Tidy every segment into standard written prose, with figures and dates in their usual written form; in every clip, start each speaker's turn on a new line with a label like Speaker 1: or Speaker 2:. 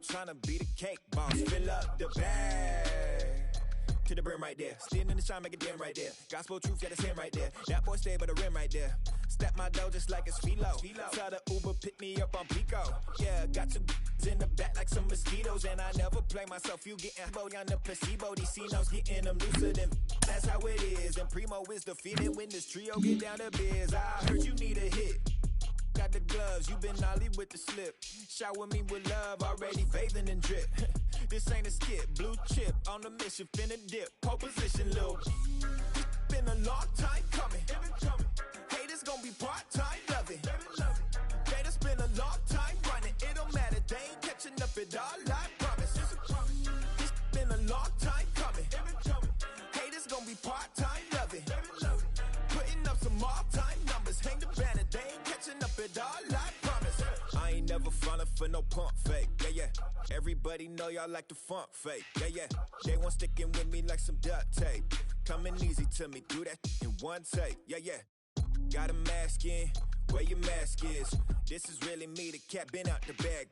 Speaker 1: trying to be the cake boss. Fill up the bag to the brim right there. Standing in the shine, make it dim right there. Gospel truth, got his hand right there. That boy stay by the rim right there. Step my dough just like it's philo. Tell the Uber pick me up on Pico. Yeah, got some in the back like some mosquitoes, and I never play myself. You getting boy on the placebo. These C-notes getting them looser than. That's how it is. And Primo is the feeling when this trio get down to biz. I heard you need a hit. Got the gloves, you been ollie with the slip. Shower me with love, already bathing in drip. This ain't a skip, blue chip on the mission, finna dip. Pole position, little. Been a long time coming. Haters gonna be part-time, love it. Haters been a long time running. It don't matter, they ain't catching up at all, I promise. It's been a long time coming. Haters gonna be part-time, love it. Putting up some all-time numbers, hang the banner, they ain't catching up at all, I promise. I ain't never falling for no pump fake, yeah. Everybody know y'all like the funk fake, yeah. They want sticking with me like some duct tape. Coming easy to me, do that in one take, yeah. Got a mask in, where your mask is. This is really me, the cat been out the bag.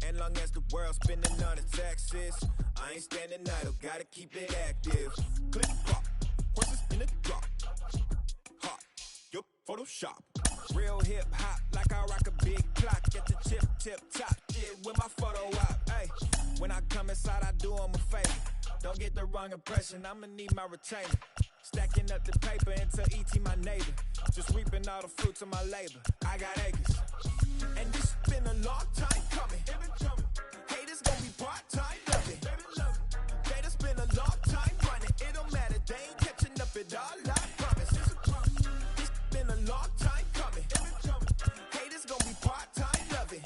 Speaker 1: And long as the world's spending on the taxes, I ain't standing idle, gotta keep it active. Click pop, horses in the drop. Hot, yup, Photoshop. Real hip hop, like I rock a big clock. Get the tip top, shit with my photo op. Hey, when I come inside, I do them a favor. Don't get the wrong impression, I'ma need my retainer. Stacking up the paper until E.T. my neighbor. Just reaping all the fruits of my labor. I got acres. And this been a long time coming. Haters gon' be part-time, love it. Haters been a long time running. It don't matter, they ain't catching up at all, I promise. It's been a long time coming. Haters gon' be part-time, love it.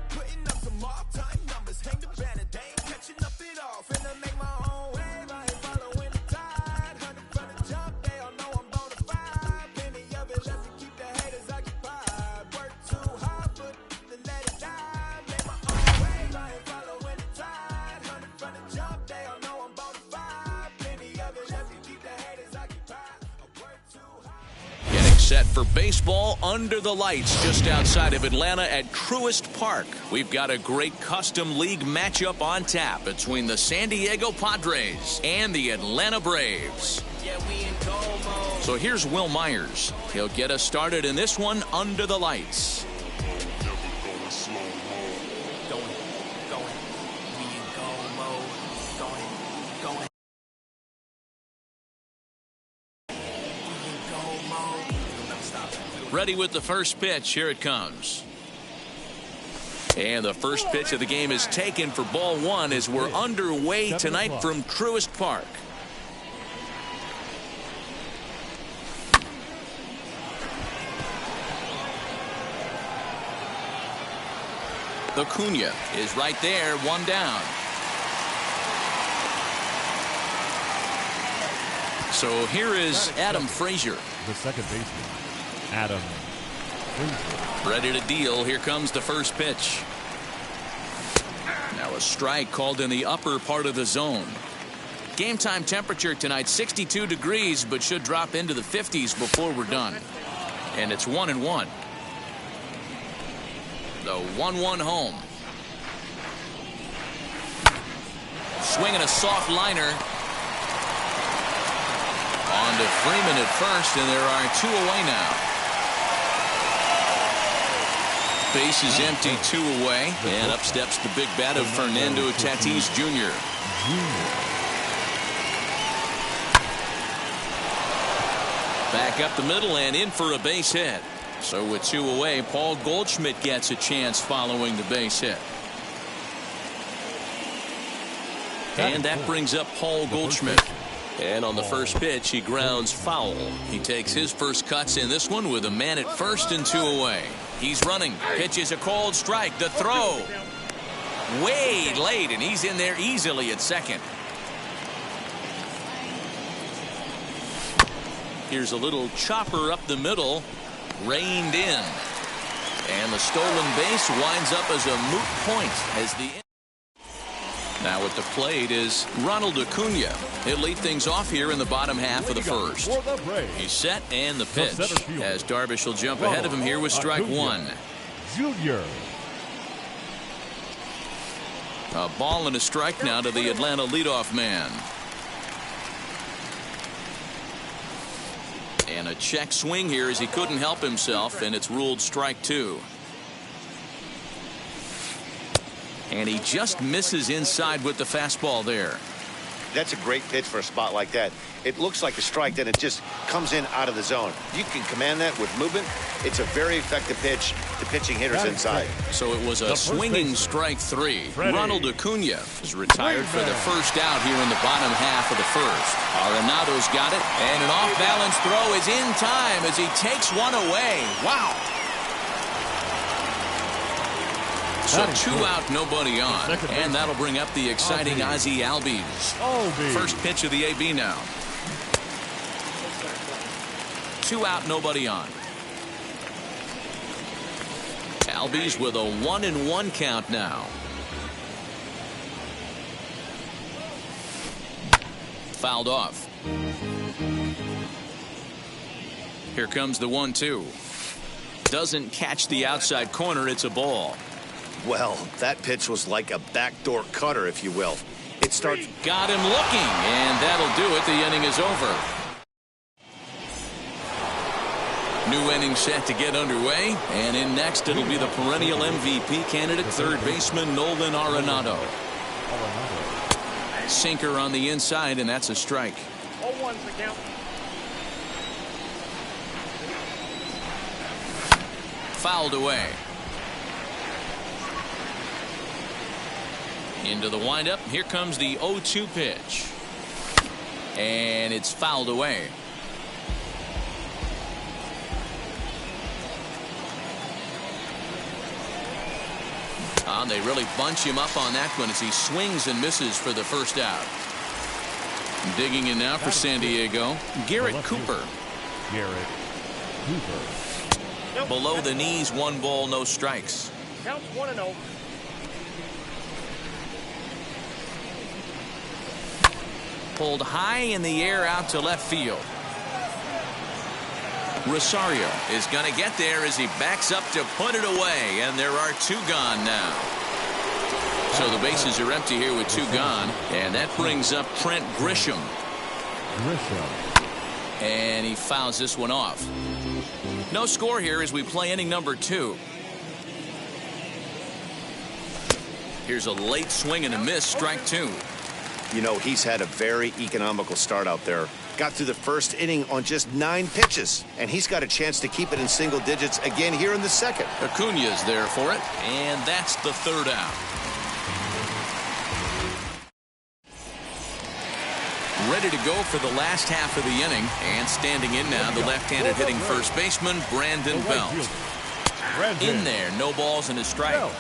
Speaker 1: Putting up some all-time numbers. Hang the banner, they ain't catching up at all. Finna make my own wave, I ain't following the tide. 100 from the jump, they all know I'm bonafide. Plenty of it left to keep the haters occupied. Work too hard, but to let it die. Make my own wave, I ain't following the tide. 100 from the jump, they all know I'm bonafide. Plenty of it left to keep the haters occupied. I work too hard.
Speaker 2: Getting set for baseball under the lights just outside of Atlanta at Truist Park. We've got a great custom league matchup on tap between the San Diego Padres and the Atlanta Braves. So here's Will Myers. He'll get us started in this one under the lights. Ready with the first pitch. Here it comes. And the first pitch of the game is taken for ball one as we're underway tonight from Truist Park. Acuna is right there, one down. So here is Adam Frazier.
Speaker 3: The second baseman, Adam Frazier.
Speaker 2: Ready to deal. Here comes the first pitch. Now a strike called in the upper part of the zone. Game time temperature tonight 62 degrees, but should drop into the 50s before we're done. And it's 1-1. The 1-1 home. Swinging a soft liner. On to Freeman at first, and there are two away now. Base is empty, two away, and up steps the big bat of Fernando Tatis Jr. Back up the middle and in for a base hit. So with two away, Paul Goldschmidt gets a chance following the base hit. And that brings up Paul Goldschmidt. And on the first pitch, he grounds foul. He takes his first cuts in this one with a man at first and two away. He's running. Pitch is a called strike. The throw. Way late, and he's in there easily at second. Here's a little chopper up the middle. Reined in. And the stolen base winds up as a moot point as the... Now at the plate is Ronald Acuna. He'll lead things off here in the bottom half of the first. He's set and the pitch. As Darvish will jump ahead of him here with strike one.
Speaker 3: Junior.
Speaker 2: A ball and a strike now to the Atlanta leadoff man. And a check swing here as he couldn't help himself, and it's ruled strike 2. And he just misses inside with the fastball there.
Speaker 4: That's a great pitch for a spot like that. It looks like a strike, then it just comes in out of the zone. You can command that with movement. It's a very effective pitch to pitching hitters inside.
Speaker 2: So it was a swinging strike 3. Ronald Acuna is retired for the first out here in the bottom half of the first. Arenado's got it, and an off-balance throw is in time as he takes one away. Wow. So 2 out, nobody on. And that'll bring up the exciting Ozzie Albies. First pitch of the AB now. 2 out, nobody on. Albies with a 1-1 count now. Fouled off. Here comes the 1-2. Doesn't catch the outside corner. It's a ball.
Speaker 4: Well, that pitch was like a backdoor cutter, if you will. It starts.
Speaker 2: Got him looking, and that'll do it. The inning is over. New inning set to get underway, and in next it'll be the perennial MVP candidate, third baseman Nolan Arenado. Sinker on the inside, and that's a strike.
Speaker 5: 0-1's the count.
Speaker 2: Fouled away. Into the windup. Here comes the 0-2 pitch. And it's fouled away. They really bunch him up on that one as he swings and misses for the first out. Digging in now for San Diego, Garrett Cooper.
Speaker 3: Garrett Cooper.
Speaker 2: Below the knees, 1 ball, no strikes.
Speaker 5: Counts 1-0.
Speaker 2: Pulled high in the air out to left field. Rosario is going to get there as he backs up to put it away, and there are 2 gone now. So the bases are empty here with 2 gone, and that brings up Trent Grisham. And he fouls this one off. No score here as we play inning number 2. Here's a late swing and a miss, strike 2.
Speaker 4: You know, he's had a very economical start out there. Got through the first inning on just 9 pitches, and he's got a chance to keep it in single digits again here in the second.
Speaker 2: Acuna's there for it, and that's the 3rd out. Ready to go for the last half of the inning, and standing in now, the left-handed hitting first baseman, Brandon Belt. In there, no balls and a strike.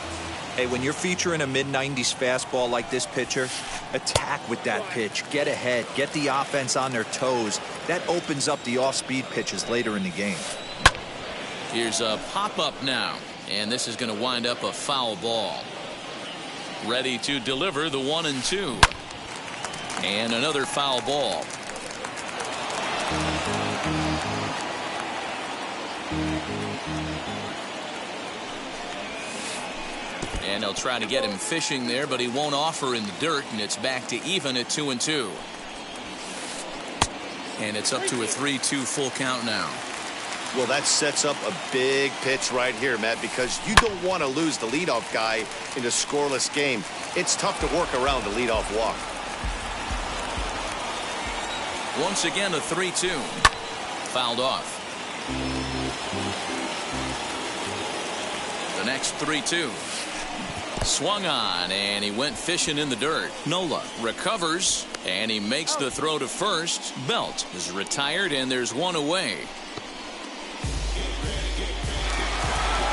Speaker 6: Hey, when you're featuring a mid-90s fastball like this pitcher, attack with that pitch. Get ahead. Get the offense on their toes. That opens up the off-speed pitches later in the game.
Speaker 2: Here's a pop-up now, and this is going to wind up a foul ball. Ready to deliver the 1-2. And another foul ball. And they'll try to get him fishing there, but he won't offer in the dirt, and it's back to even at 2-2. And it's up to a 3-2 full count now.
Speaker 4: Well, that sets up a big pitch right here, Matt, because you don't want to lose the leadoff guy in a scoreless game. It's tough to work around the leadoff walk.
Speaker 2: Once again, a 3-2. Fouled off. The next 3-2. Swung on, and he went fishing in the dirt. Nola recovers, and he makes the throw to first. Belt is retired, and there's 1 away.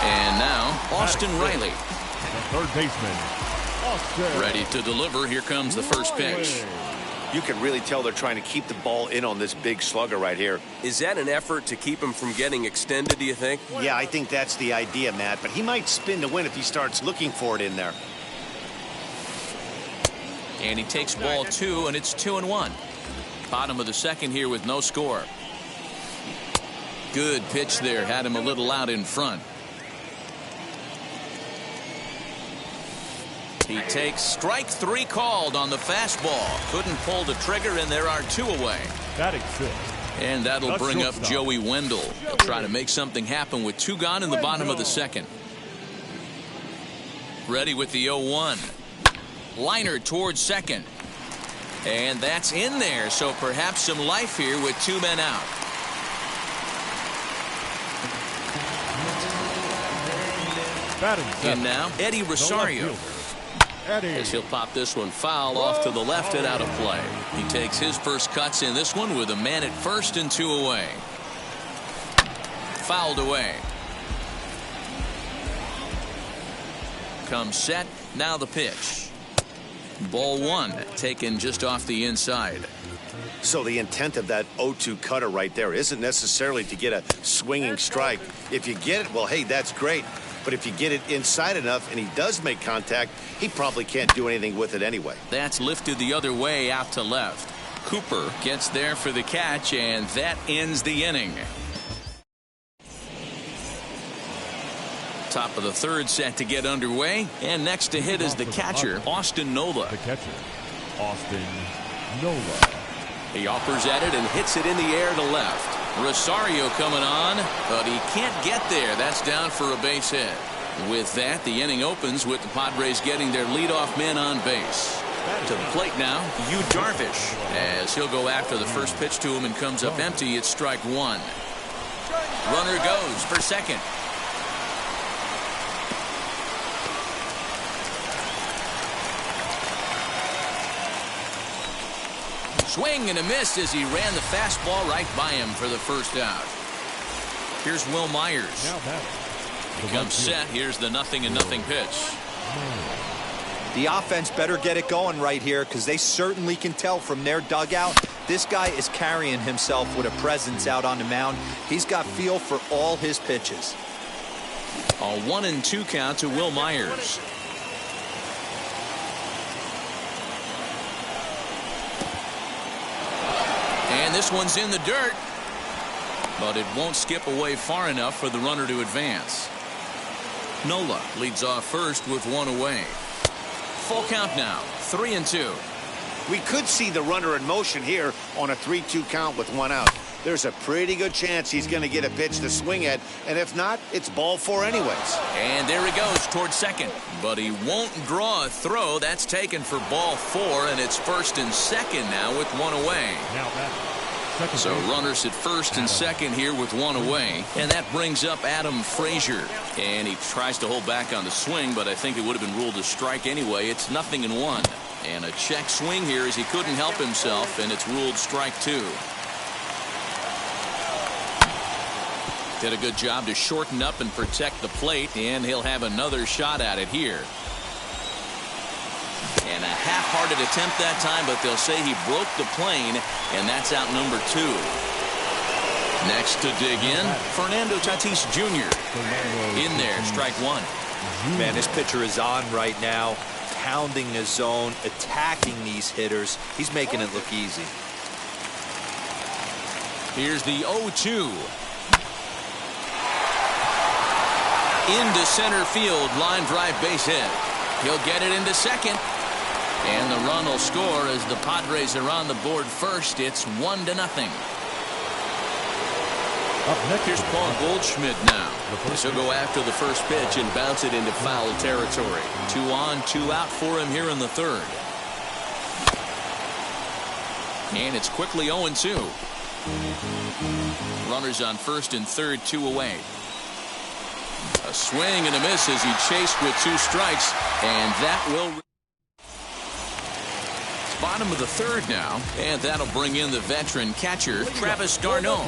Speaker 2: And now, Austin Riley.
Speaker 3: The third baseman, Austin.
Speaker 2: Ready to deliver. Here comes the first pitch.
Speaker 4: You can really tell they're trying to keep the ball in on this big slugger right here.
Speaker 7: Is that an effort to keep him from getting extended, do you think?
Speaker 4: Yeah, I think that's the idea, Matt, but he might spin to win if he starts looking for it in there.
Speaker 2: And he takes ball 2, and it's 2-1. Bottom of the second here with no score. Good pitch there, had him a little out in front. He takes strike 3 called on the fastball. Couldn't pull the trigger, and there are 2 away.
Speaker 3: Batting 6.
Speaker 2: And that'll bring up Joey Wendell. He'll try to make something happen with 2 gone in the bottom of the second. Ready with the 0-1. Liner towards second. And that's in there, so perhaps some life here with 2 men out. And now, Eddie Rosario. As he'll pop this one foul off to the left and out of play. He takes his first cuts in this one with a man at first and 2 away. Fouled away. Comes set. Now the pitch. Ball 1 taken just off the inside.
Speaker 4: So the intent of that 0-2 cutter right there isn't necessarily to get a swinging strike. If you get it, well, hey, that's great. But if you get it inside enough and he does make contact, he probably can't do anything with it anyway.
Speaker 2: That's lifted the other way out to left. Cooper gets there for the catch, and that ends the inning. Top of the third set to get underway, and next to hit is the catcher, Austin Nola.
Speaker 3: The catcher, Austin Nola.
Speaker 2: He offers at it and hits it in the air to left. Rosario coming on, but he can't get there. That's down for a base hit. With that, the inning opens with the Padres getting their leadoff man on base. To the plate now, Yu Darvish, as he'll go after the first pitch to him and comes up empty. It's strike 1. Runner goes for second. Swing and a miss as he ran the fastball right by him for the first out. Here's Will Myers. He comes set. Here's the 0-0 pitch.
Speaker 6: The offense better get it going right here, because they certainly can tell from their dugout this guy is carrying himself with a presence out on the mound. He's got feel for all his pitches.
Speaker 2: A 1-2 count to Will Myers. And this one's in the dirt, but it won't skip away far enough for the runner to advance. Nola leads off first with 1 away. Full count now, 3-2.
Speaker 4: We could see the runner in motion here on a 3-2 count with 1 out. There's a pretty good chance he's going to get a pitch to swing at, and if not, it's ball 4 anyways.
Speaker 2: And there he goes towards second, but he won't draw a throw. That's taken for ball 4, and it's first and second now with 1 away. So runners at first and second here with 1 away, and that brings up Adam Frazier. And he tries to hold back on the swing, but I think it would have been ruled a strike anyway. It's 0-1. And a check swing here as he couldn't help himself, and it's ruled strike 2. Did a good job to shorten up and protect the plate, and he'll have another shot at it here. And a half-hearted attempt that time, but they'll say he broke the plane, and that's out number 2. Next to dig in, Fernando Tatis Jr. In there, strike 1.
Speaker 6: Man, this pitcher is on right now, pounding the zone, attacking these hitters. He's making it look easy.
Speaker 2: Here's the 0-2. Into center field, line drive base hit. He'll get it into second. And the run will score as the Padres are on the board first. It's 1-0. Here's Paul Goldschmidt now. He'll go after the first pitch and bounce it into foul territory. 2 on, 2 out for him here in the third. And it's quickly 0-2. Runners on first and third, 2 away. A swing and a miss as he chased with 2 strikes, and that will. Bottom of the third now, and that'll bring in the veteran catcher Travis d'Arnaud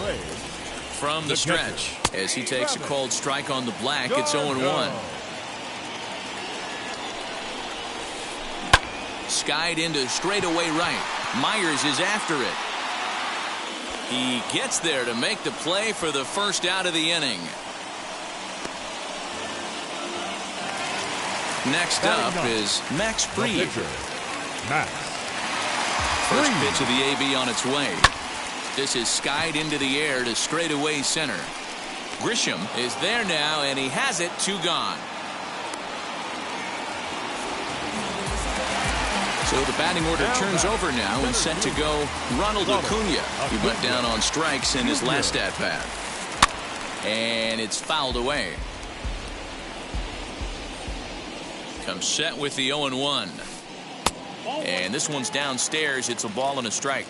Speaker 2: from the stretch as he takes a called strike on the black. It's 0-1. Skied into straightaway right. Myers is after it. He gets there to make the play for the first out of the inning. Next up is Max Fried. First pitch of the AB on its way. This is skied into the air to straightaway center. Grisham is there now, and he has it. 2 gone. So the batting order turns over now and set to go Ronald Acuna, who went down on strikes in his last at-bat. And it's fouled away. Comes set with the 0-1. And this one's downstairs. It's a ball and a strike.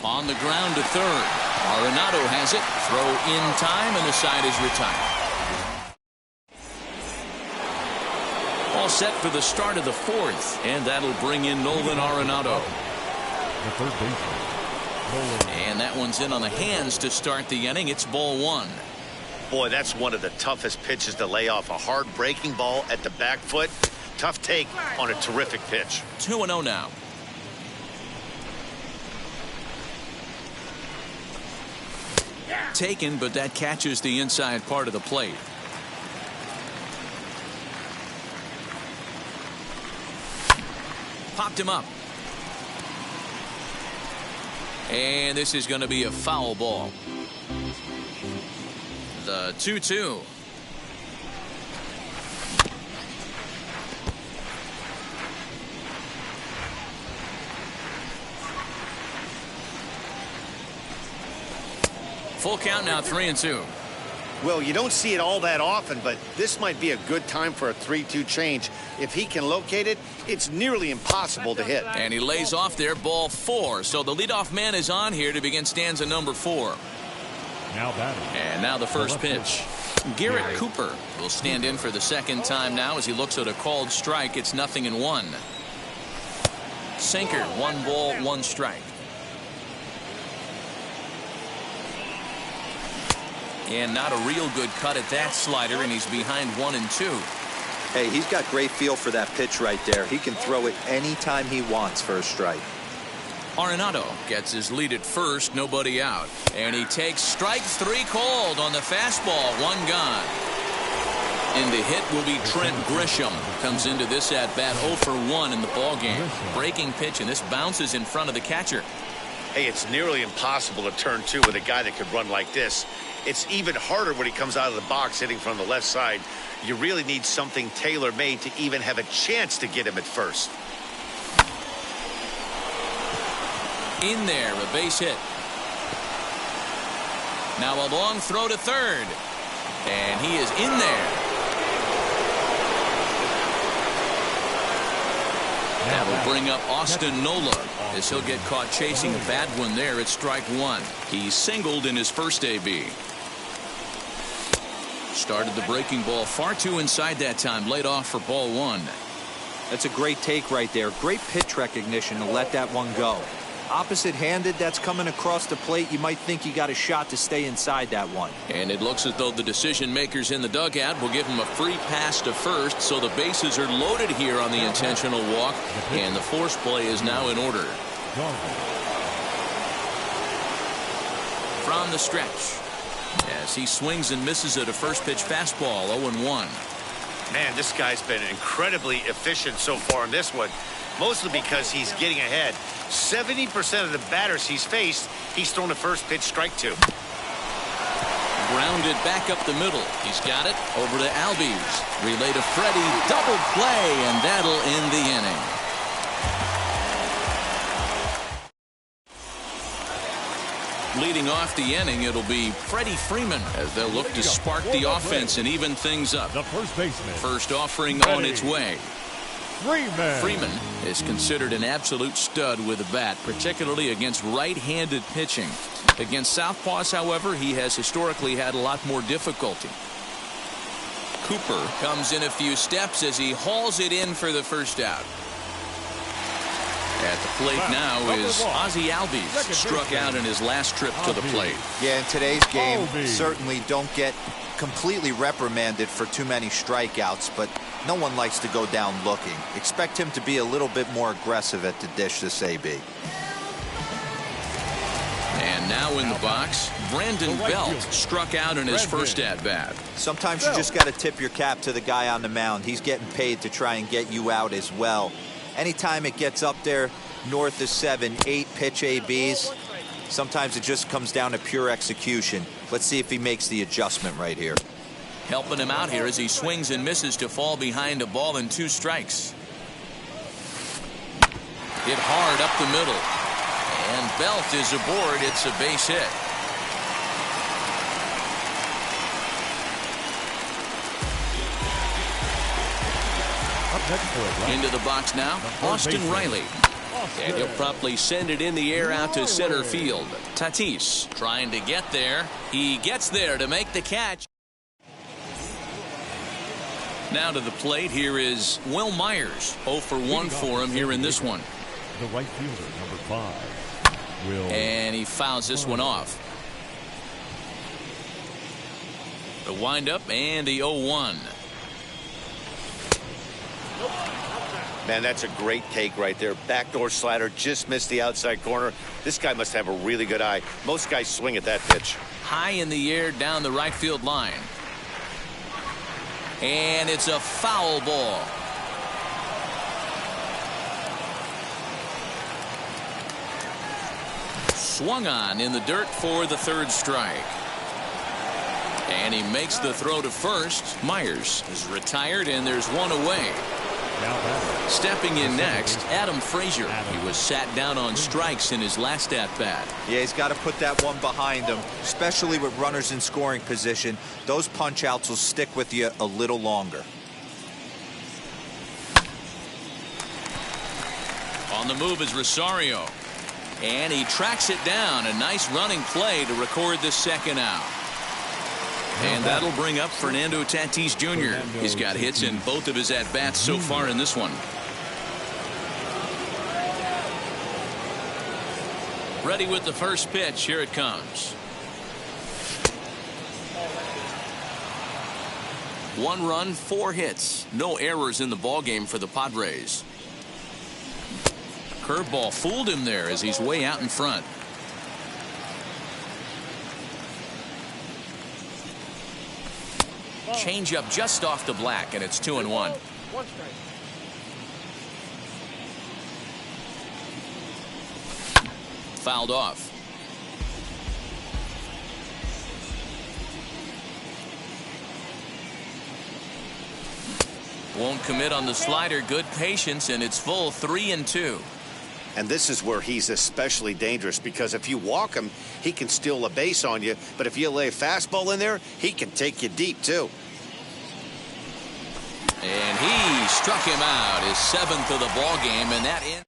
Speaker 2: On the ground to third. Arenado has it. Throw in time, and the side is retired. All set for the start of the fourth, and that'll bring in Nolan Arenado.
Speaker 3: The third baseman.
Speaker 2: And that one's in on the hands to start the inning. It's ball one.
Speaker 4: Boy, that's one of the toughest pitches to lay off. A hard breaking ball at the back foot. Tough take on a terrific pitch.
Speaker 2: 2-0 now. Taken, but that catches the inside part of the plate. Popped him up. And this is going to be a foul ball. The 2-2. Full count now, 3-2.
Speaker 4: Well, you don't see it all that often, but this might be a good time for a 3-2 change. If he can locate it, it's nearly impossible to hit.
Speaker 2: And he lays off there, ball 4. So the leadoff man is on here to begin stanza number 4.
Speaker 3: Now batting.
Speaker 2: And now the first pitch. Garrett Cooper will stand in for the second time now as he looks at a called strike. It's 0-1. Sinker, 1 ball, 1 strike. And not a real good cut at that slider, and he's behind 1-2.
Speaker 6: Hey, he's got great feel for that pitch right there. He can throw it anytime he wants for a strike.
Speaker 2: Arenado gets his lead at first, nobody out. And he takes strike 3 called on the fastball, 1 gone. And the hit will be Trent Grisham. Comes into this at-bat 0 for 1 in the ballgame. Breaking pitch, and this bounces in front of the catcher.
Speaker 4: Hey, it's nearly impossible to turn 2 with a guy that could run like this. It's even harder when he comes out of the box hitting from the left side. You really need something tailor-made to even have a chance to get him at first.
Speaker 2: In there, a base hit. Now a long throw to third. And he is in there. That will bring up Austin Nola as he'll get caught chasing a bad one there at strike 1. He singled in his first AB. Started the breaking ball far too inside that time. Laid off for ball 1.
Speaker 6: That's a great take right there. Great pitch recognition to let that one go. Opposite-handed, that's coming across the plate. You might think you got a shot to stay inside that one.
Speaker 2: And it looks as though the decision makers in the dugout will give him a free pass to first, so the bases are loaded here on the intentional walk, and the force play is now in order. From the stretch, as he swings and misses at a first pitch fastball, 0-1.
Speaker 4: Man, this guy's been incredibly efficient so far in this one, mostly because he's getting ahead. 70% of the batters he's faced, he's thrown a first pitch strike to.
Speaker 2: Grounded back up the middle. He's got it over to Albies. Relay to Freddie. Double play, and that'll end the inning. Leading off the inning, it'll be Freddie Freeman as they'll look to spark the offense and even things up.
Speaker 3: The first baseman.
Speaker 2: First offering on its way. Freeman is considered an absolute stud with a bat, particularly against right-handed pitching. Against southpaws, however, he has historically had a lot more difficulty. Cooper comes in a few steps as he hauls it in for the first out. At the plate now is Ozzie Albies, struck out in his last trip to the plate.
Speaker 6: Yeah, in today's game, certainly don't get completely reprimanded for too many strikeouts, but no one likes to go down looking. Expect him to be a little bit more aggressive at the dish this AB.
Speaker 2: And now in the box, Brandon Belt struck out in his first at-bat.
Speaker 6: Sometimes you just got to tip your cap to the guy on the mound. He's getting paid to try and get you out as well. Anytime it gets up there north of 7, 8 pitch ABs, sometimes it just comes down to pure execution. Let's see if he makes the adjustment right here.
Speaker 2: helping him out here as he swings and misses to fall behind a ball and 2 strikes. Hit hard up the middle. And Belt is aboard. It's a base hit. Into the box now, Austin Riley. And he'll promptly send it in the air out to center field. Tatis trying to get there. He gets there to make the catch. Now to the plate, here is Will Myers. 0 for 1 for him here in this one.
Speaker 3: The right fielder, number 5. Will.
Speaker 2: And he fouls this one off. The windup and the 0-1.
Speaker 4: Man, that's a great take right there. Backdoor slider, just missed the outside corner. This guy must have a really good eye. Most guys swing at that pitch.
Speaker 2: High in the air down the right field line. And it's a foul ball. Swung on in the dirt for the 3rd strike. And he makes the throw to first. Myers is retired, and there's 1 away. Stepping in next, Adam Frazier. He was sat down on strikes in his last at-bat.
Speaker 6: Yeah, he's got to put that one behind him, especially with runners in scoring position. Those punch-outs will stick with you a little longer.
Speaker 2: On the move is Rosario. And he tracks it down. A nice running play to record the 2nd out. And that'll bring up Fernando Tatis Jr. He's got hits in both of his at-bats so far in this one. Ready with the first pitch. Here it comes. 1 run, 4 hits. No errors in the ballgame for the Padres. Curveball fooled him there as he's way out in front. Changeup just off the black, and it's 2-1. Fouled off. Won't commit on the slider. Good patience, and it's full 3-2.
Speaker 4: And this is where he's especially dangerous, because if you walk him, he can steal a base on you. But if you lay a fastball in there, he can take you deep, too.
Speaker 2: And he struck him out, his 7th of the ball game, and that ends.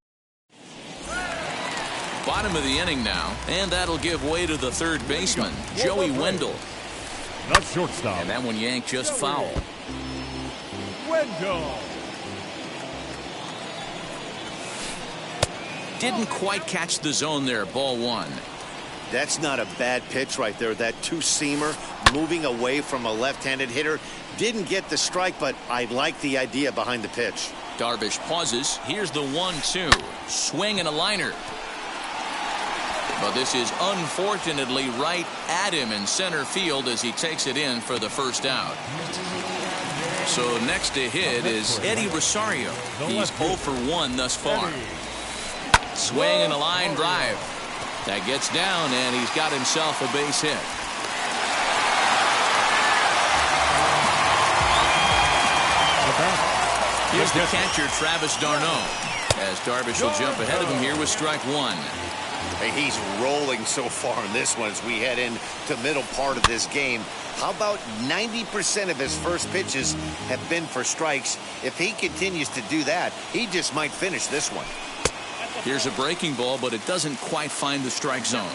Speaker 2: Bottom of the inning now, and that'll give way to the 3rd baseman, Joey Wendell.
Speaker 3: Not shortstop.
Speaker 2: And that one yanked just foul.
Speaker 3: Wendell.
Speaker 2: Didn't quite catch the zone there. Ball 1.
Speaker 4: That's not a bad pitch right there. That 2-seamer moving away from a left-handed hitter. Didn't get the strike, but I like the idea behind the pitch.
Speaker 2: Darvish pauses. Here's the 1-2. Swing and a liner. But this is unfortunately right at him in center field as he takes it in for the 1st out. So next to hit is Eddie Rosario. He's 0 for 1 thus far. Swing and a line drive. That gets down, and he's got himself a base hit. Here's the catcher, Travis d'Arnaud, as Darvish will jump ahead of him here with strike 1.
Speaker 4: Hey, he's rolling so far in this one as we head into middle part of this game. How about 90% of his first pitches have been for strikes? If he continues to do that, he just might finish this one.
Speaker 2: Here's a breaking ball, but it doesn't quite find the strike zone.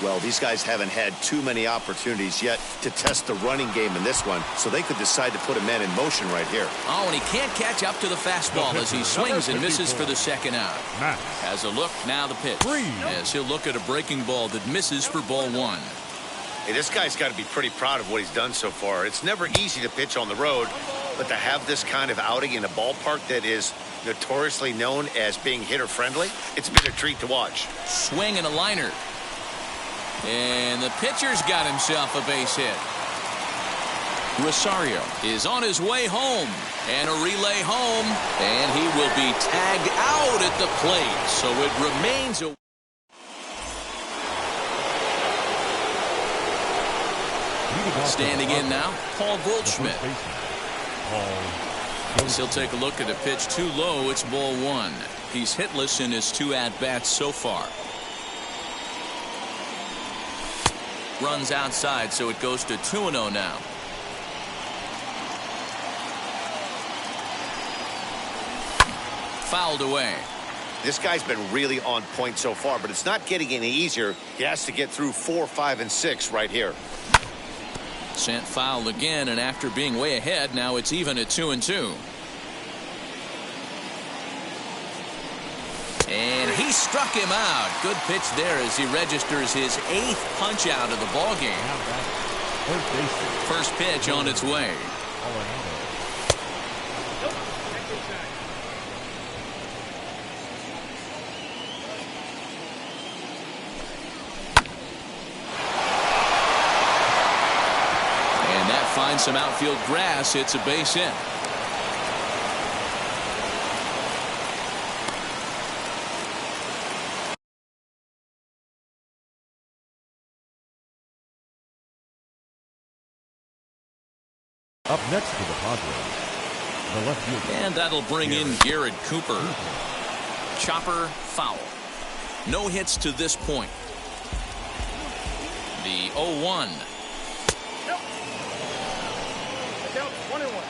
Speaker 4: Well, these guys haven't had too many opportunities yet to test the running game in this one, so they could decide to put a man in motion right here.
Speaker 2: Oh, and he can't catch up to the fastball as he swings and misses for the 2nd out. Has a look, now the pitch. As he'll look at a breaking ball that misses for ball 1.
Speaker 4: Hey, this guy's got to be pretty proud of what he's done so far. It's never easy to pitch on the road, but to have this kind of outing in a ballpark that is notoriously known as being hitter-friendly, it's been a treat to watch.
Speaker 2: Swing and a liner. And the pitcher's got himself a base hit. Rosario is on his way home. And a relay home. And he will be tagged out at the plate. So it remains a... Standing in now, Paul Goldschmidt. As he'll take a look at a pitch too low. It's ball one. He's hitless in his 2 at-bats so far. Runs outside, so it goes to 2-0 now. Fouled away.
Speaker 4: This guy's been really on point so far, but it's not getting any easier. He has to get through 4, 5, and 6 right here.
Speaker 2: Sent foul again, and after being way ahead, now it's even at 2-2. And he struck him out. Good pitch there as he registers his 8th punch out of the ball game. First pitch on its way. And that finds some outfield grass. It's a base hit.
Speaker 3: Up next for the Padres, the left fielder.
Speaker 2: And that'll bring in Garrett Cooper. Chopper foul. No hits to this point. The 0-1.
Speaker 5: Yep. Count 1-1.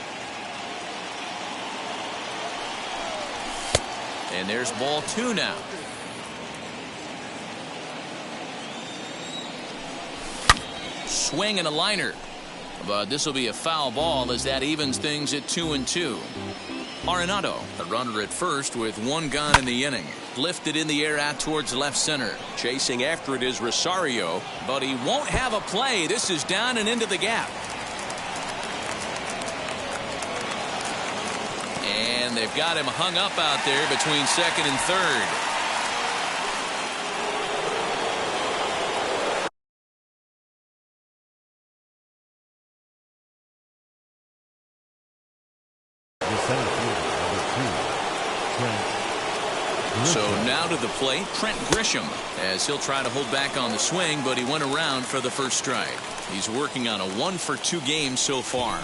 Speaker 2: And there's ball 2 now. Swing and a liner. But this will be a foul ball as that evens things at 2-2. Arenado, the runner at first with 1 gone in the inning. Lifted in the air out towards left center. Chasing after it is Rosario, but he won't have a play. This is down and into the gap. And they've got him hung up out there between second and third. So now to the plate, Trent Grisham, as he'll try to hold back on the swing, but he went around for the first strike. He's working on a 1-for-2 game so far.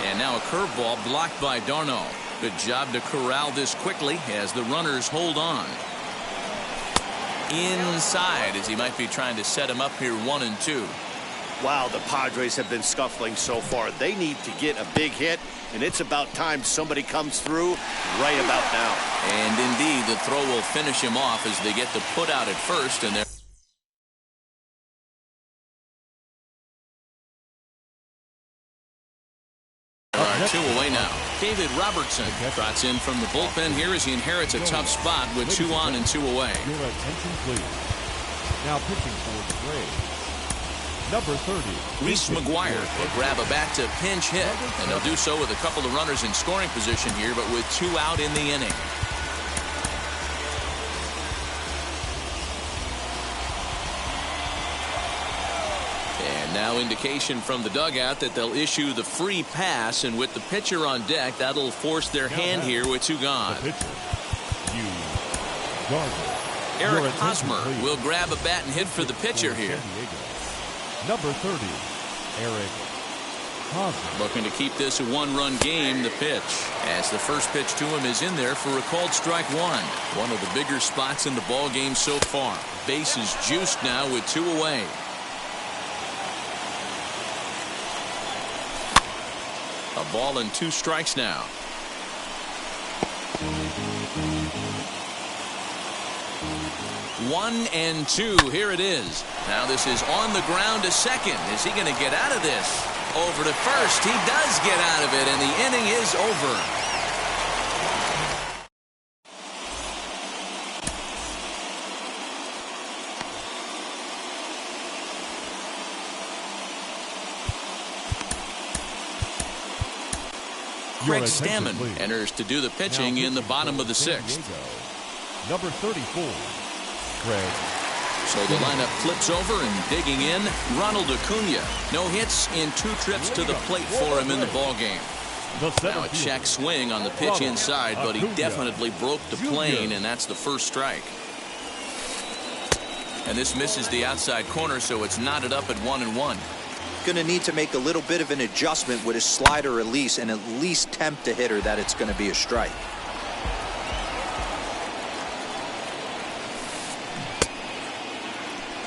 Speaker 2: And now a curveball blocked by Darno. Good job to corral this quickly as the runners hold on. Inside as he might be trying to set him up here 1-2.
Speaker 4: Wow, the Padres have been scuffling so far. They need to get a big hit, and it's about time somebody comes through right about now.
Speaker 2: And indeed, the throw will finish him off as they get the put out at first, and they're two away now. David Robertson trots in from the bullpen here as he inherits a tough spot with 2 on and 2 away.
Speaker 3: Your attention, please. Now pitching for the Braves, number 30.
Speaker 2: Reese McGuire will grab a bat to pinch hit, and they'll do so with a couple of runners in scoring position here, but with 2 out in the inning. And now indication from the dugout that they'll issue the free pass, and with the pitcher on deck, that'll force their hand here with 2 gone. Eric Hosmer will grab a bat and hit for the pitcher here.
Speaker 3: Number 30, Eric Hosmer.
Speaker 2: Looking to keep this a 1-run game. The pitch, as the first pitch to him is in there for a called strike 1. One of the bigger spots in the ball game so far. Bases juiced now with 2 away. A ball and 2 strikes now. One and 2. Here it is. Now this is on the ground to second. Is he going to get out of this? Over to first. He does get out of it, and the inning is over. Craig Stammen enters to do the pitching in the bottom of the 6th.
Speaker 3: Number 34, Craig.
Speaker 2: So the lineup flips over, and digging in, Ronald Acuna. No hits in 2 trips to the plate for him in the ball game. Now a check swing on the pitch inside, but he definitely broke the plane, and that's the first strike. And this misses the outside corner, so it's knotted up at 1-1.
Speaker 6: Going to need to make a little bit of an adjustment with his slider release and at least tempt the hitter that it's going to be a strike.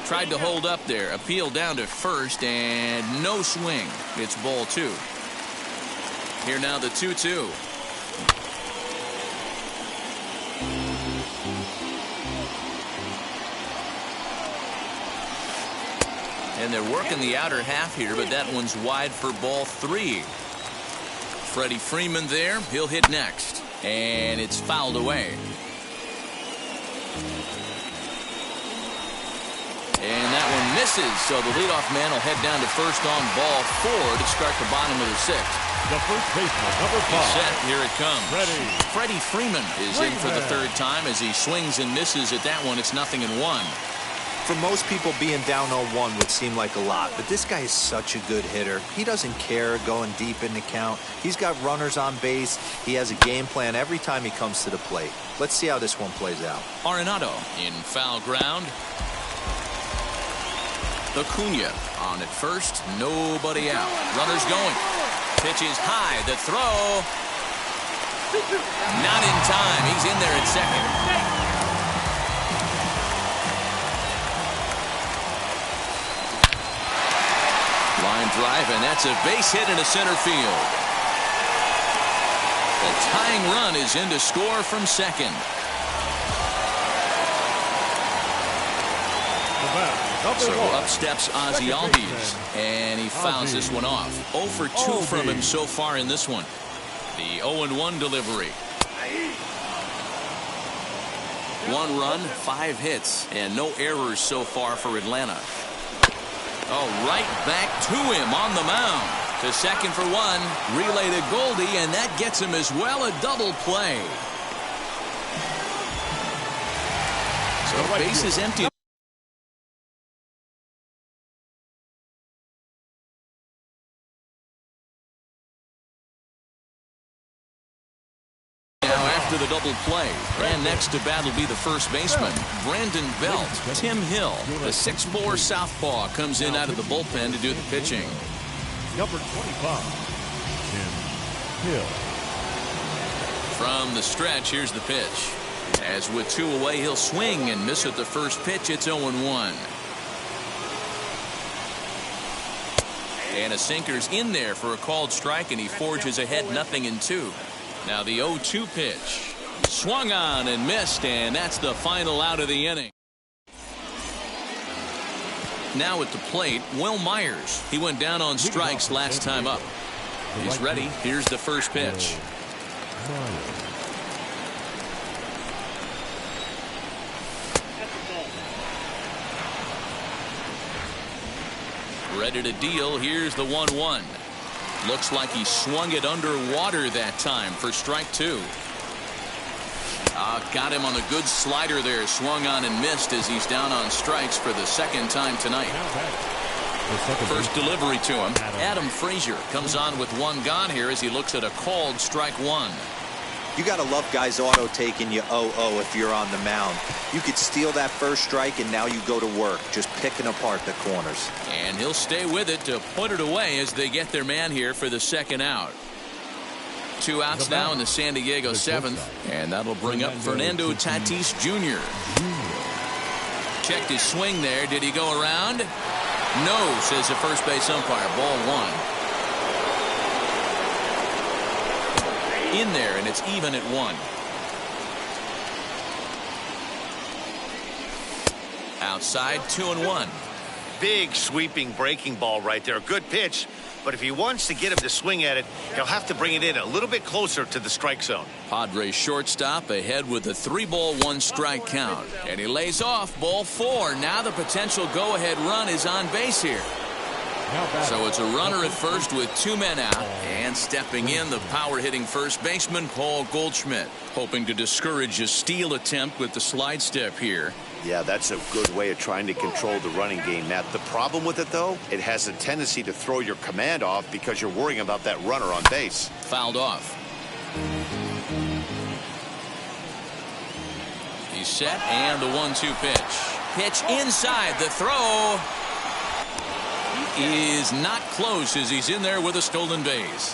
Speaker 2: Tried to hold up there. Appeal down to first, and no swing. It's ball 2. Here now the 2-2. And they're working the outer half here, but that one's wide for ball 3. Freddie Freeman there. He'll hit next. And it's fouled away. And that one misses, so the leadoff man will head down to first on ball 4 to start the bottom of the 6th.
Speaker 3: The first baseman, number 5.
Speaker 2: He's set. Here it comes.
Speaker 3: Freddie
Speaker 2: Freeman is in for the 3rd time as he swings and misses at that one. It's 0-1.
Speaker 6: For most people, being down 0-1 would seem like a lot, but this guy is such a good hitter. He doesn't care going deep in the count. He's got runners on base. He has a game plan every time he comes to the plate. Let's see how this one plays out.
Speaker 2: Arenado in foul ground. Acuna on at first, nobody out. Runners going. Pitch is high. The throw. Not in time. He's in there at second. Line drive, and that's a base hit into center field. The tying run is in to score from second. So up steps Ozzie Albies, and he fouls this one off. 0 for 2 from him so far in this one. The 0-1 delivery. 1 run, 5 hits, and no errors so far for Atlanta. Oh, right back to him on the mound. To second for 1. Relay to Goldie, and that gets him as well. A double play. So base is empty. After the double play, and next to bat will be the first baseman, Brandon Belt. Tim Hill, the 6'4" southpaw, comes in out of the bullpen to do the pitching.
Speaker 3: Number 25, Tim Hill.
Speaker 2: From the stretch, here's the pitch. As with 2 away, he'll swing and miss at the first pitch. It's 0-1. And a sinker's in there for a called strike, and he forges ahead 0-2. Now the 0-2 pitch. Swung on and missed, and that's the final out of the inning. Now at the plate, Will Myers. He went down on strikes last time up. He's ready. Here's the first pitch. Ready to deal. Here's the 1-1. Looks like he swung it underwater that time for strike 2. Got him on a good slider there. Swung on and missed as he's down on strikes for the 2nd time tonight. First delivery to him. Adam Frazier comes on with 1 gone here as he looks at a called strike 1.
Speaker 6: You got to love guys auto taking you 0-0 if you're on the mound. You could steal that first strike, and now you go to work just picking apart the corners.
Speaker 2: And he'll stay with it to put it away as they get their man here for the 2nd out. 2 outs now in the San Diego 7th, and that'll bring up Fernando Tatis Jr. Checked his swing there. Did he go around? No, says the first base umpire. Ball 1. In there, and it's even at 1. Outside, 2-1.
Speaker 4: Big sweeping breaking ball right there. Good pitch. But if he wants to get him to swing at it, he'll have to bring it in a little bit closer to the strike zone.
Speaker 2: Padres shortstop ahead with a 3-ball 1-strike count. And he lays off ball 4. Now the potential go-ahead run is on base here. So it's a runner at first with 2 men out, and stepping in, the power-hitting first baseman Paul Goldschmidt, hoping to discourage a steal attempt with the slide step here.
Speaker 4: Yeah, that's a good way of trying to control the running game, Matt. The problem with it, though, it has a tendency to throw your command off because you're worrying about that runner on base.
Speaker 2: Fouled off. He's set, and the 1-2 pitch. pitch inside. The throw is not close as he's in there with a stolen base.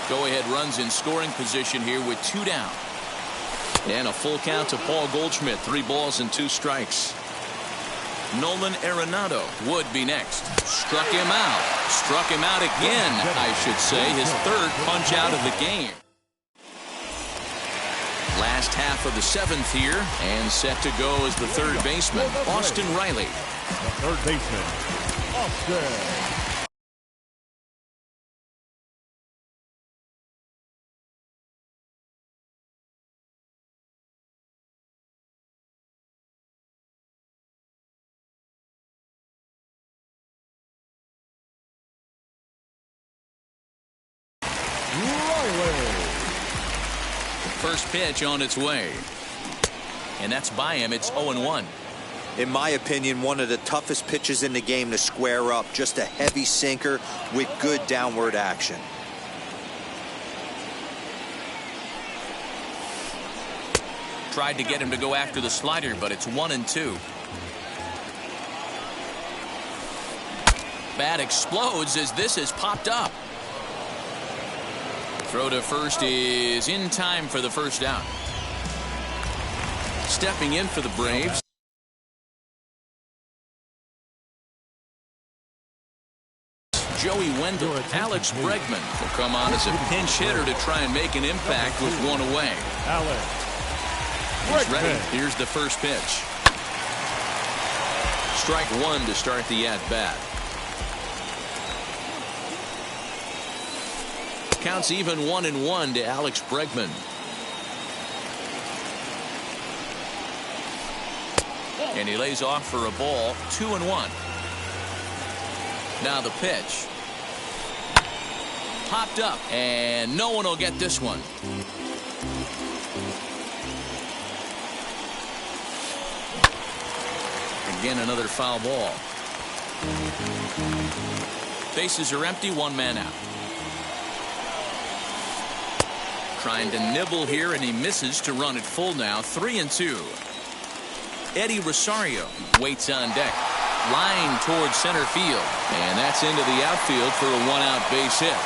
Speaker 2: Go-ahead runs in scoring position here with 2 down. And a full count to Paul Goldschmidt. 3 balls and 2 strikes. Nolan Arenado would be next. Struck him out. Struck him out again, I should say. His 3rd punch out of the game. Last half of the 7th here, and set to go as the 3rd baseman, Austin Riley.
Speaker 3: The 3rd baseman, Austin.
Speaker 2: First pitch on its way. And that's by him. It's 0-1.
Speaker 6: In my opinion, one of the toughest pitches in the game to square up. Just a heavy sinker with good downward action.
Speaker 2: Tried to get him to go after the slider, but it's 1-2. Bat explodes as this is popped up. Throw to first is in time for the first down. Stepping in for the Braves. Joey Wendell. Alex Bregman will come on as a pinch hitter to try and make an impact with 1 away. He's ready. Here's the first pitch. Strike 1 to start the at-bat. Counts even 1-1 to Alex Bregman. And he lays off for a ball. 2-1. Now the pitch. Popped up, and no one will get this one. Again, another foul ball. Bases are empty, 1 man out. Trying to nibble here, and he misses to run it full now. 3-2. Eddie Rosario waits on deck. Line towards center field. And that's into the outfield for a 1-out base hit.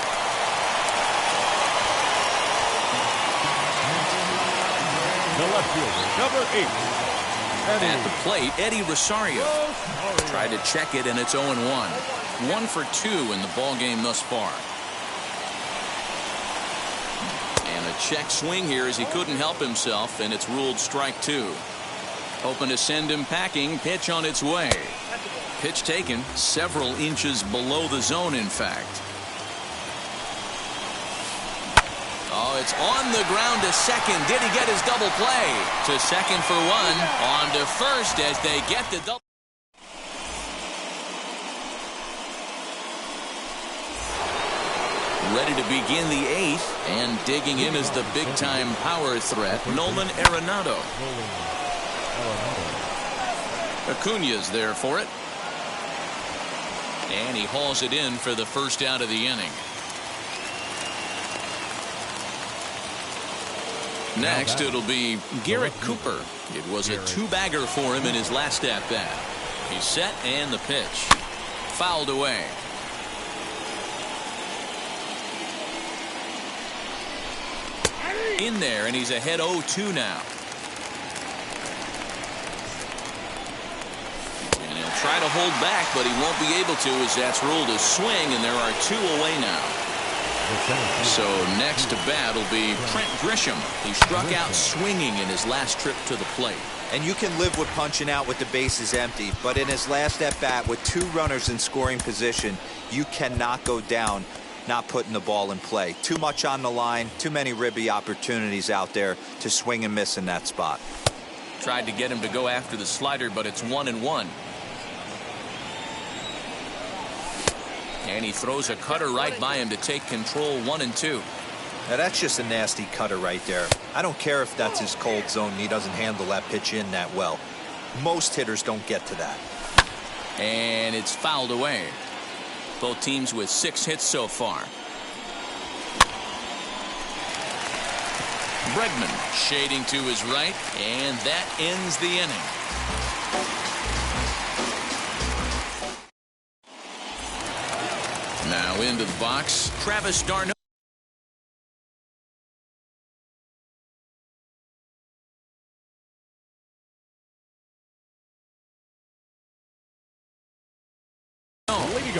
Speaker 3: The left fielder, number 8.
Speaker 2: At the plate, Eddie Rosario. Tried to check it, and it's 0-1. 1 for 2 in the ball game thus far. And a check swing here as he couldn't help himself, and it's ruled strike 2. Hoping to send him packing. Pitch on its way. Pitch taken several inches below the zone, in fact. Oh, it's on the ground to second. Did he get his double play? To second for 1. On to first as they get the double. Ready to begin the 8th, and digging in is the big-time power threat, Nolan Arenado. Acuna's there for it. And he hauls it in for the first out of the inning. Next, it'll be Garrett Cooper. It was a 2-bagger for him in his last at-bat. He's set, and the pitch. Fouled away. In there, and he's ahead 0-2 now. And he'll try to hold back, but he won't be able to as that's ruled a swing, and there are 2 away now. So next to bat will be Trent Grisham. He struck out swinging in his last trip to the plate.
Speaker 6: And you can live with punching out with the bases empty, but in his last at-bat with 2 runners in scoring position, you cannot go down not putting the ball in play. Too much on the line, too many ribby opportunities out there to swing and miss in that spot.
Speaker 2: Tried to get him to go after the slider, but it's 1-1. And he throws a cutter right by him to take control. 1-2.
Speaker 6: Now that's just a nasty cutter right there. I don't care if that's his cold zone and he doesn't handle that pitch in that well. Most hitters don't get to that.
Speaker 2: And it's fouled away. Both teams with 6 hits so far. Bregman shading to his right, and that ends the inning. into the box. Travis d'Arnaud.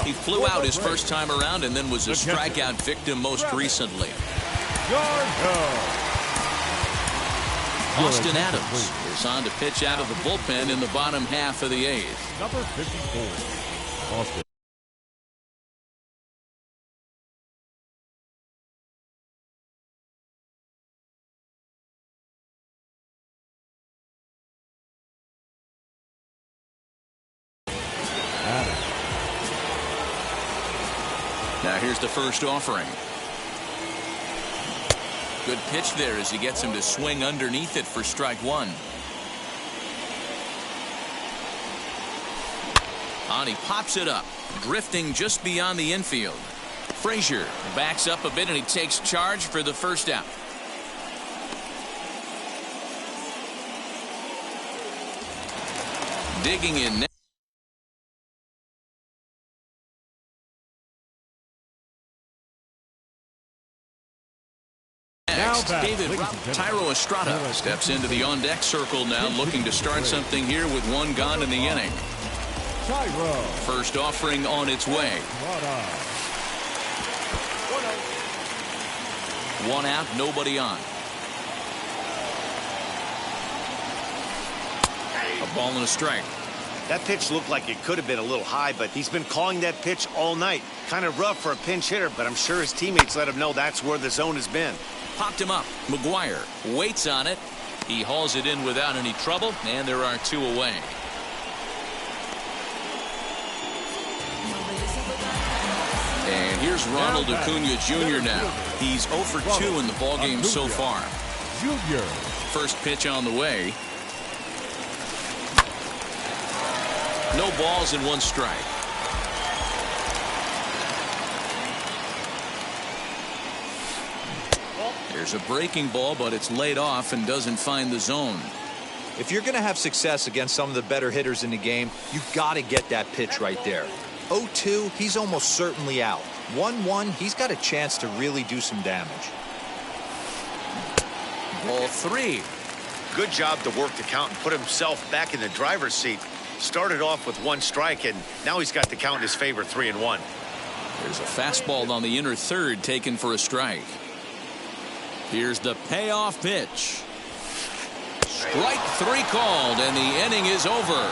Speaker 2: He flew out his first time around and then was a strikeout victim most recently. Austin Adams is on to pitch out of the bullpen in the bottom half of the eighth.
Speaker 3: Number 54, Austin.
Speaker 2: Now here's the first offering. Good pitch there as he gets him to swing underneath it for strike one. And he pops it up, drifting just beyond the infield. Frazier backs up a bit and he takes charge for the first out. Digging in. David Tyro Estrada steps into the on-deck circle now, looking to start something here with one gone in the inning. First offering on its way. One out, nobody on. A ball and a strike.
Speaker 4: That pitch looked like it could have been a little high, but he's been calling that pitch all night. Kind of rough for a pinch hitter, but I'm sure his teammates let him know that's where the zone has been.
Speaker 2: Popped him up. McGuire waits on it. He hauls it in without any trouble, and there are two away. And here's Ronald Acuna Jr. now. He's 0 for 2 in the ballgame so far. First pitch on the way. No balls and one strike. There's a breaking ball, but it's laid off and doesn't find the zone.
Speaker 6: If you're going to have success against some of the better hitters in the game, you've got to get that pitch right there. 0-2, he's almost certainly out. 1-1, he's got a chance to really do some damage.
Speaker 2: Ball 3.
Speaker 4: Good job to work the count and put himself back in the driver's seat. Started off with one strike, and now he's got the count in his favor, 3-1.
Speaker 2: There's a fastball on the inner third taken for a strike. Here's the payoff pitch. Strike 3 called, and the inning is over.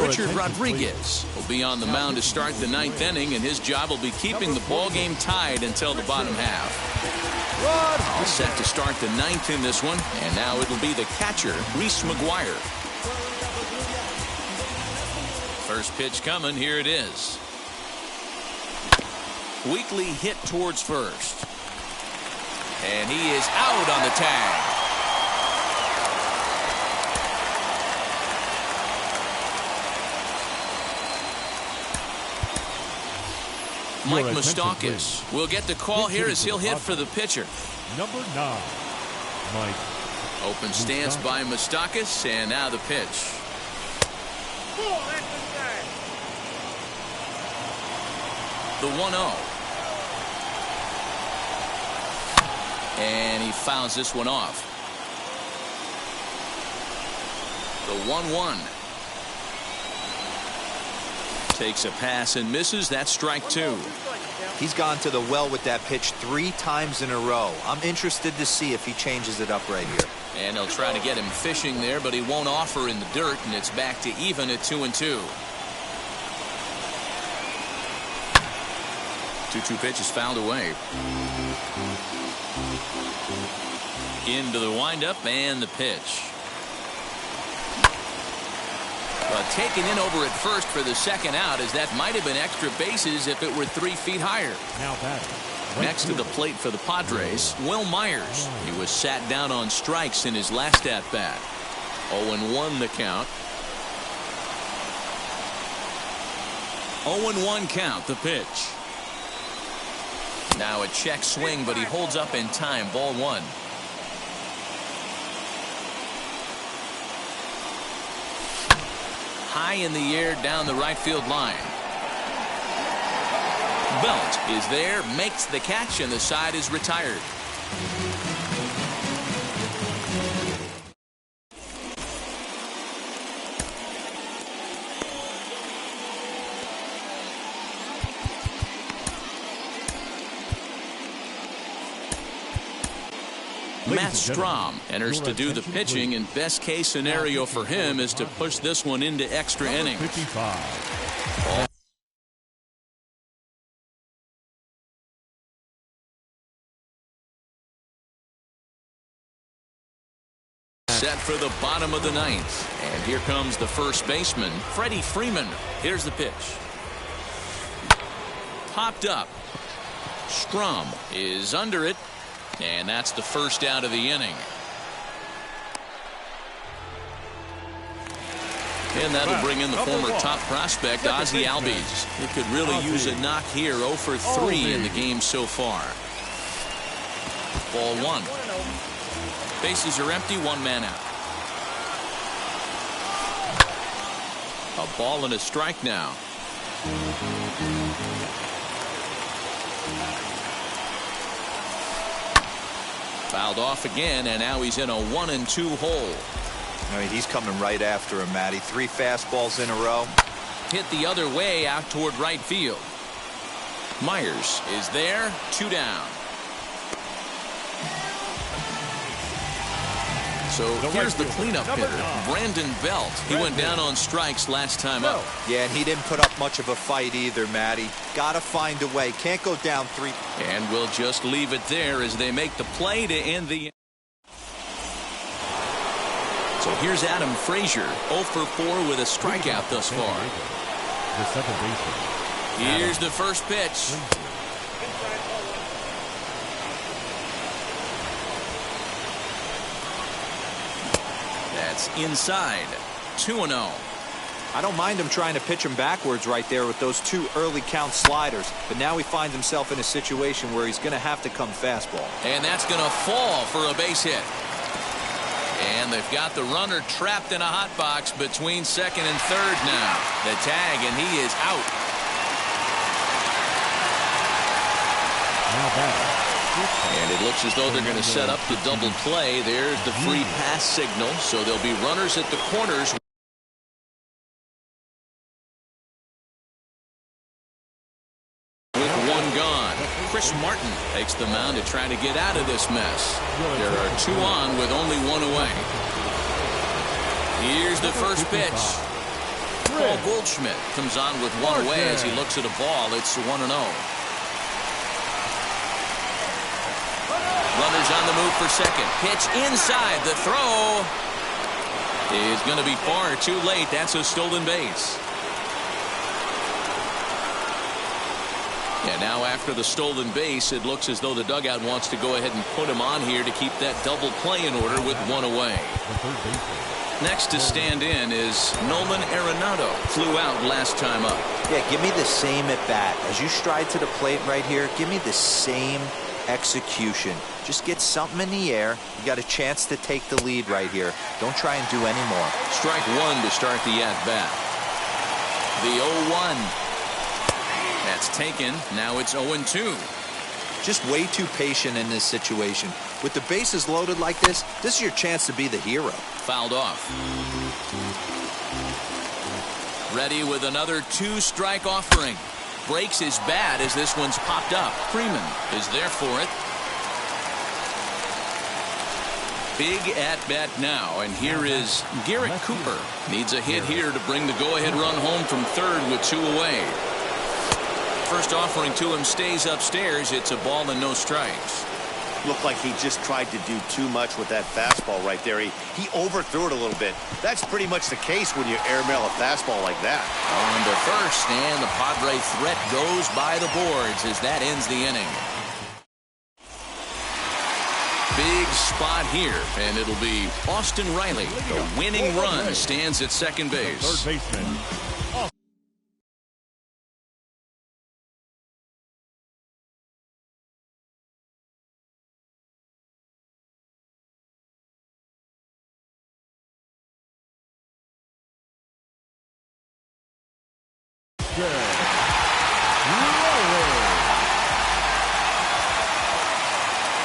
Speaker 2: Richard Rodriguez will be on the mound to start the 9th inning, and his job will be keeping the ball game tied until the bottom half. All set to start the 9th in this one, and now it'll be the catcher, Reese McGuire. First pitch coming. Here it is. Weakly hit towards first. And he is out on the tag. Mike Moustakas will get the call here as he'll hit for the pitcher.
Speaker 3: Number 9, Mike.
Speaker 2: Open stance by Moustakas, and now the pitch. The 1-0. And he fouls this one off. The 1-1. Takes a pass and misses. That's strike 2.
Speaker 6: He's gone to the well with that pitch 3 times in a row. I'm interested to see if he changes it up right here.
Speaker 2: And they'll try to get him fishing there, but he won't offer in the dirt, and it's back to even at 2-2. 2-2 pitch is fouled away. Into the windup and the pitch. Taken in over at first for the second out, as that might have been extra bases if it were 3 feet higher.
Speaker 3: Now batting.
Speaker 2: Next to the plate for the Padres, Will Myers. He was sat down on strikes in his last at-bat. 0-1 the count. 0-1 count, the pitch. Now a check swing, but he holds up in time. Ball 1. high in the air down the right field line. Belt is there, makes the catch, and the side is retired. Matt Strom enters to do the pitching, and best case scenario for him is to push this one into extra innings.
Speaker 3: 55.
Speaker 2: Set for the bottom of the ninth, and here comes the first baseman, Freddie Freeman. Here's the pitch. Popped up. Strom is under it, and that's the first out of the inning. And that'll bring in the former top prospect, Ozzie Albies. He could really use a knock here. 0 for 3 in the game so far. Ball 1. Bases are empty, 1 man out. A ball and a strike now. Fouled off again, and now he's in a 1-2 hole.
Speaker 6: I mean, he's coming right after him, Matty. 3 fastballs in a row.
Speaker 2: Hit the other way out toward right field. Myers is there, 2 down. So here's the cleanup hitter, Brandon Belt. He went down on strikes last time up.
Speaker 6: Yeah, and he didn't put up much of a fight either, Matty. Gotta find a way. Can't go down 3.
Speaker 2: And we'll just leave it there as they make the play to end the. So here's Adam Frazier, 0 for 4 with a strikeout thus far.
Speaker 3: The second baseman.
Speaker 2: Here's the first pitch. That's inside. 2-0.
Speaker 6: I don't mind him trying to pitch him backwards right there with those 2 early count sliders, but now he finds himself in a situation where he's going to have to come fastball.
Speaker 2: And that's going to fall for a base hit. And they've got the runner trapped in a hot box between second and third now. The tag, and he is out.
Speaker 3: Now batting.
Speaker 2: And it looks as though they're going to set up the double play. There's the free pass signal, so there'll be runners at the corners. With 1 gone, Chris Martin takes the mound to try to get out of this mess. There are 2 on with only 1 away. Here's the first pitch. Paul Goldschmidt comes on with 1 away as he looks at a ball. It's 1-0. Runners on the move for second. Pitch inside. The throw is going to be far too late. That's a stolen base. And now after the stolen base, it looks as though the dugout wants to go ahead and put him on here to keep that double play in order with 1 away. Next to stand in is Nolan Arenado. Flew out last time up.
Speaker 6: Yeah, give me the same at bat. As you stride to the plate right here, give me the same execution. Just get something in the air. You got a chance to take the lead right here. Don't try and do any more.
Speaker 2: Strike 1 to start the at-bat. The 0-1. That's taken. Now it's 0-2.
Speaker 6: Just way too patient in this situation. With the bases loaded like this is your chance to be the hero.
Speaker 2: Fouled off. Ready with another 2-strike offering. Breaks his bat as this one's popped up. Freeman is there for it. Big at-bat now, and here is Garrett Cooper. Needs a hit here to bring the go-ahead run home from third with 2 away. First offering to him stays upstairs. It's a ball and no strikes.
Speaker 4: Looked like he just tried to do too much with that fastball right there. He overthrew it a little bit. That's pretty much the case when you airmail a fastball like that.
Speaker 2: On to first, and the Padre threat goes by the boards as that ends the inning. Big spot here, and it'll be Austin Riley. The winning run stands at second base.
Speaker 3: Third baseman.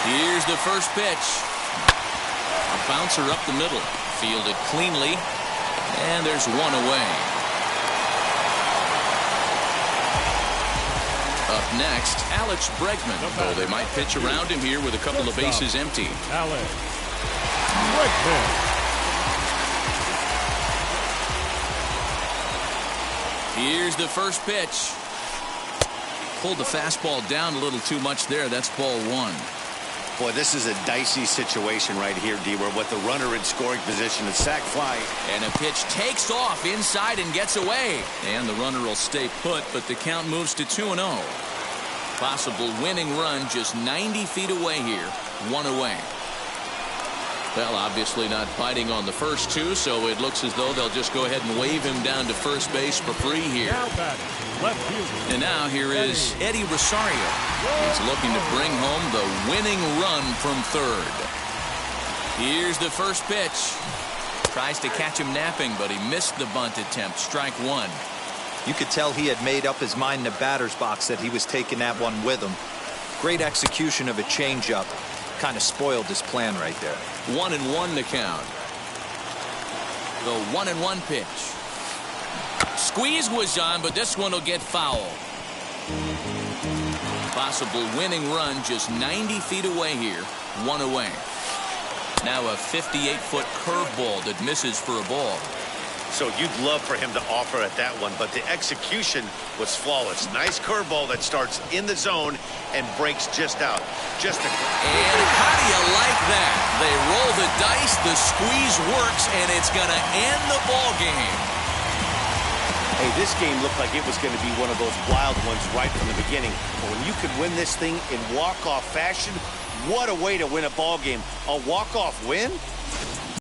Speaker 2: Here's the first pitch. A bouncer up the middle. Fielded cleanly. And there's one away. Up next, Alex Bregman. Though they might pitch around him here with a couple of bases empty.
Speaker 3: Alex Bregman.
Speaker 2: Here's the first pitch. Pulled the fastball down a little too much there. That's ball one.
Speaker 4: Boy, this is a dicey situation right here, D, where with the runner in scoring position, a sac fly.
Speaker 2: And a pitch takes off inside and gets away. And the runner will stay put, but the count moves to 2-0. Possible winning run just 90 feet away here. One away. Well, obviously not biting on the first two, so it looks as though they'll just go ahead and wave him down to first base for free here.
Speaker 3: Now batting, left fielder.
Speaker 2: And now here is Eddie Rosario. He's looking to bring home the winning run from third. Here's the first pitch. Tries to catch him napping, but he missed the bunt attempt. Strike one.
Speaker 6: You could tell he had made up his mind in the batter's box that he was taking that one with him. Great execution of a changeup. Kind of spoiled his plan right there.
Speaker 2: 1-1 to count. The 1-1 pitch. Squeeze was on, but this one will get foul. Possible winning run just 90 feet away here. One away. Now a 58-foot curveball that misses for a ball.
Speaker 4: So you'd love for him to offer at that one, but the execution was flawless. Nice curveball that starts in the zone and breaks just out. And
Speaker 2: how do you like that? They roll the dice, the squeeze works, and it's going to end the ball game.
Speaker 4: Hey, this game looked like it was going to be one of those wild ones right from the beginning. But when you could win this thing in walk-off fashion, what a way to win a ball game. A walk-off win?